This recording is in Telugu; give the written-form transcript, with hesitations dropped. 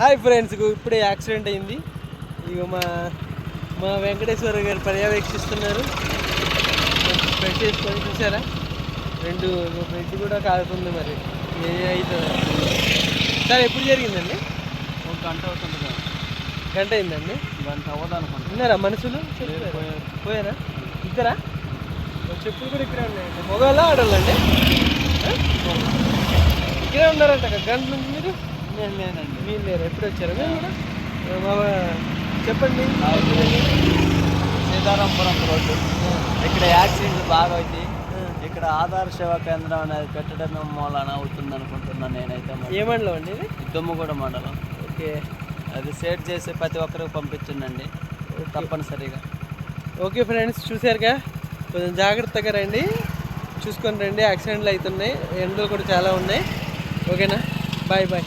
హాయ్ ఫ్రెండ్స్, ఇప్పుడే యాక్సిడెంట్ అయింది. ఇక మా వెంకటేశ్వర గారు పర్యవేక్షిస్తున్నారు. ఫ్రెండ్ చేసుకొని చూసారా, రెండు ఫ్రెండ్ కూడా కాలుతుంది. మరి అవుతుంది సార్. ఎప్పుడు జరిగిందండి? ఒక గంట అవుతుంది. గంట అయిందండి? గంట అవ్వదు అనుకుంటున్నాను. ఉన్నారా మనుషులు? పోయారా? ఇద్దరా? చెప్పులు కూడా ఇక్కడే ఉన్నాయండి. మొగాళ్ళ ఆడవాళ్ళండి? ఇక్కడే ఉన్నారంట గంట నుంచి. మీరు లేనండి. మీరు లేరు? ఎప్పుడు వచ్చారా మీరు కూడా? చెప్పండి. సీతారాంపురం రోడ్డు, ఇక్కడ యాక్సిడెంట్ బాగా అవుతాయి. ఇక్కడ ఆధార్ సేవా కేంద్రం అనేది పెట్టడం మూలన అవుతుంది అనుకుంటున్నాను నేనైతే. ఏ మండలం అండి ఇది? దుమ్ముగూడ మండలం. ఓకే, అది సేట్ చేసి ప్రతి ఒక్కరికి పంపించండి తప్పనిసరిగా. ఓకే ఫ్రెండ్స్, చూసారుగా, కొంచెం జాగ్రత్తగా రండి, చూసుకొని రండి. యాక్సిడెంట్లు అవుతున్నాయి, ఎండలు కూడా చాలా ఉన్నాయి. ఓకేనా? Bye bye.